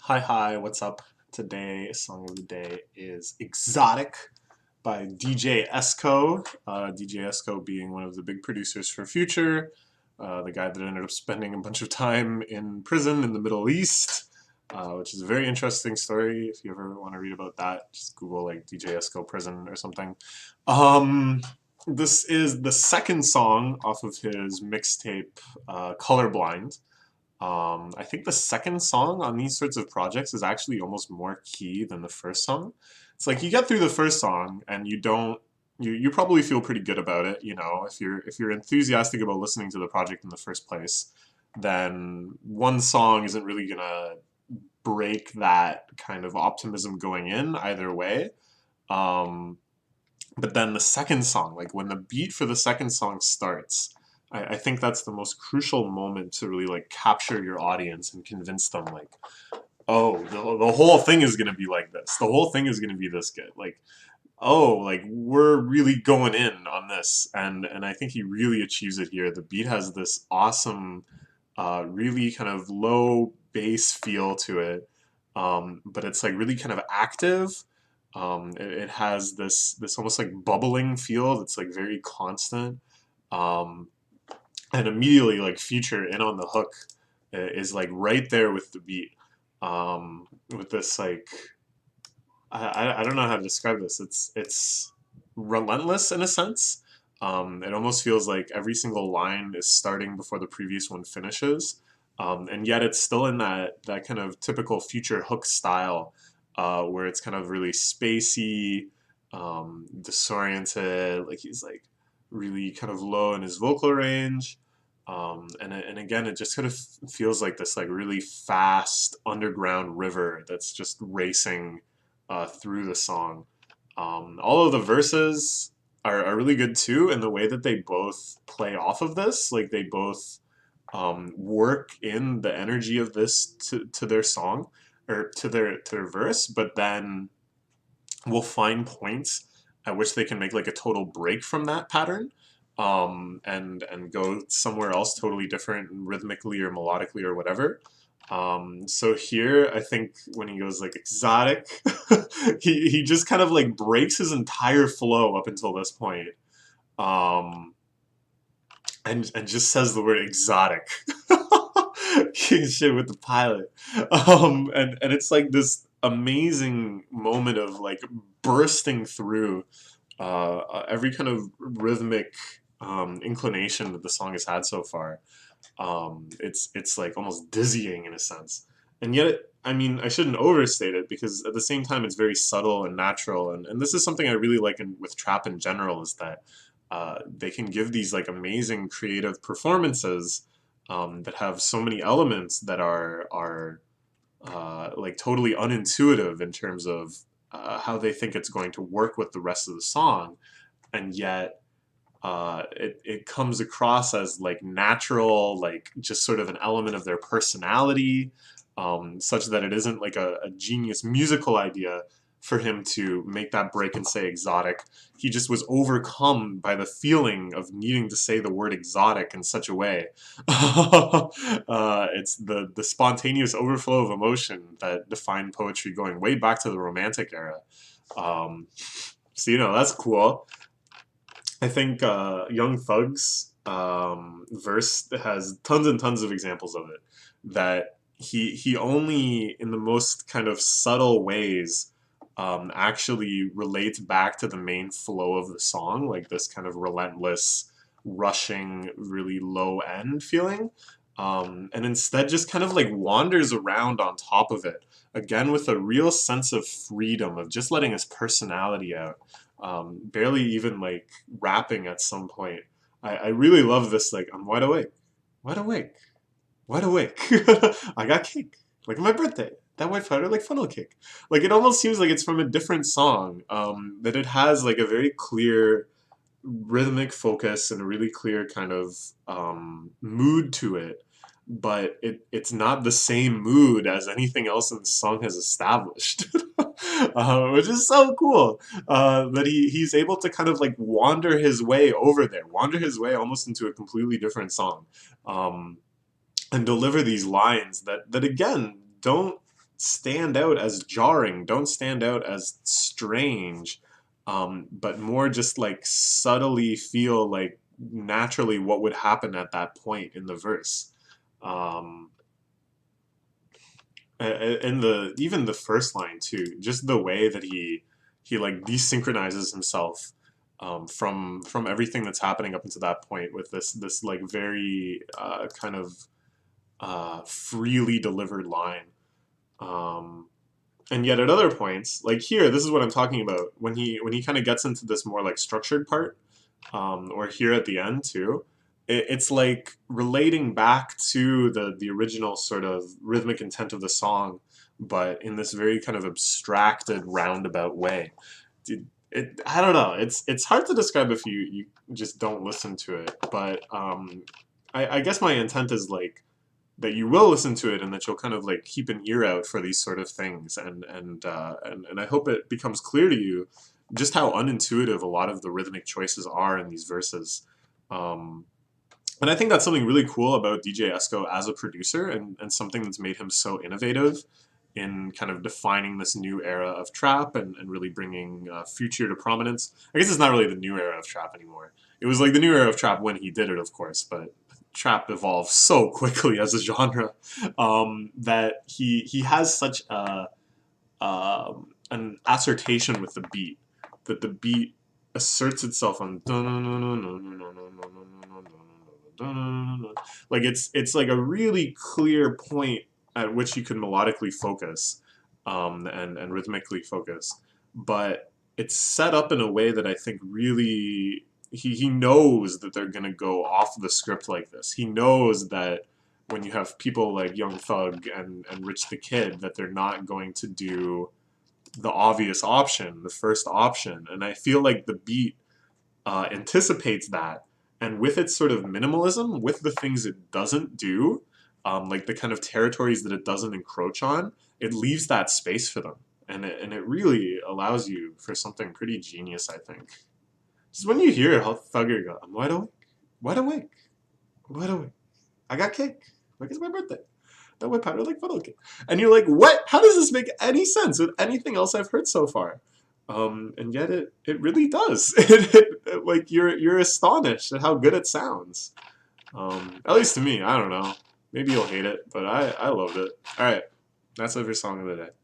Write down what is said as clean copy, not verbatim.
Hi, what's up? Today, song of the day is Exotic by DJ ESCO. DJ ESCO being one of the big producers for Future, the guy that ended up spending a bunch of time in prison in the Middle East, which is a very interesting story. If you ever want to read about that, just Google like DJ ESCO prison or something. This is the second song off of his mixtape, Colorblind. I think the second song on these sorts of projects is actually almost more key than the first song. It's like you get through the first song and you probably feel pretty good about it, you know, if you're enthusiastic about listening to the project in the first place, then one song isn't really gonna break that kind of optimism going in either way. Um, but then the second song, like when the beat for the second song starts, I think that's the most crucial moment to really like capture your audience and convince them like, oh, the whole thing is gonna be like this. The whole thing is gonna be this good. Like, oh, like we're really going in on this, and I think he really achieves it here. The beat has this awesome, really kind of low bass feel to it, but it's like really kind of active. It has this almost like bubbling feel that's like very constant. Um, and immediately like Future in on the hook is like right there with the beat, with this like I don't know how to describe this. It's relentless in a sense. It almost feels like every single line is starting before the previous one finishes, and yet it's still in that kind of typical Future hook style, where it's kind of really spacey, disoriented. Like he's like really kind of low in his vocal range. And again, it just kind of feels like this like really fast underground river that's just racing through the song. All of the verses are really good too, and the way that they both play off of this, like they both work in the energy of this to their song or to their verse, but then will find points at which they can make like a total break from that pattern, and go somewhere else totally different rhythmically or melodically or whatever. So here, I think when he goes like exotic, he just kind of like breaks his entire flow up until this point, um, and just says the word exotic. King shit with the pilot, and it's like this amazing moment of like bursting through every kind of rhythmic inclination that the song has had so far. It's like almost dizzying in a sense, and yet I mean I shouldn't overstate it because at the same time it's very subtle and natural, and this is something I really like with trap in general is that they can give these like amazing creative performances, that have so many elements that are like totally unintuitive in terms of how they think it's going to work with the rest of the song, and yet it comes across as like natural, like just sort of an element of their personality, such that it isn't like a genius musical idea for him to make that break and say exotic. He just was overcome by the feeling of needing to say the word exotic in such a way. It's the spontaneous overflow of emotion that defined poetry going way back to the Romantic era. Um, so you know that's cool. I think Young Thug's verse has tons and tons of examples of it. That he only in the most kind of subtle ways actually relates back to the main flow of the song, like this kind of relentless, rushing, really low end feeling. And instead just kind of like wanders around on top of it, again with a real sense of freedom, of just letting his personality out, barely even like rapping at some point. I really love this, like, I'm wide awake, wide awake, wide awake. I got cake, like my birthday. That white powder like funnel cake. Like it almost seems like it's from a different song. That it has like a very clear rhythmic focus and a really clear kind of mood to it, but it's not the same mood as anything else in the song has established. Which is so cool, that he's able to kind of like wander his way over there, wander his way almost into a completely different song, and deliver these lines that again don't stand out as jarring, don't stand out as strange, but more just like subtly feel like naturally what would happen at that point in the verse. Um, in the even the first line too, just the way that he like desynchronizes himself from everything that's happening up until that point with this like very kind of freely delivered line. Um, and yet at other points, like here, this is what I'm talking about when he kind of gets into this more like structured part, or here at the end too. It's like relating back to the original sort of rhythmic intent of the song, but in this very kind of abstracted roundabout way. I don't know. It's hard to describe if you just don't listen to it. But I guess my intent is like that you will listen to it and that you'll kind of like keep an ear out for these sort of things, and I hope it becomes clear to you just how unintuitive a lot of the rhythmic choices are in these verses. Um, and I think that's something really cool about DJ ESCO as a producer, and something that's made him so innovative in kind of defining this new era of trap, and really bringing Future to prominence. I guess it's not really the new era of trap anymore. It was like the new era of trap when he did it, of course, but trap evolves so quickly as a genre, that he has such an assertion with the beat, that the beat asserts itself on like it's like a really clear point at which you can melodically focus, and rhythmically focus, but it's set up in a way that I think really he knows that they're gonna go off the script like this. He knows that when you have people like Young Thug and Rich the Kid, that they're not going to do the obvious option, the first option. And I feel like the beat anticipates that. And with its sort of minimalism, with the things it doesn't do, like the kind of territories that it doesn't encroach on, it leaves that space for them. And it really allows you for something pretty genius, I think. Just when you hear how Thugger go, I'm wide awake, wide awake, wide awake. I got cake. Like it's my birthday. That way powder like funnel cake. And you're like, what? How does this make any sense with anything else I've heard so far? And yet it really does. Like you're astonished at how good it sounds. At least to me. I don't know. Maybe you'll hate it, but I loved it. All right, that's every song of the day.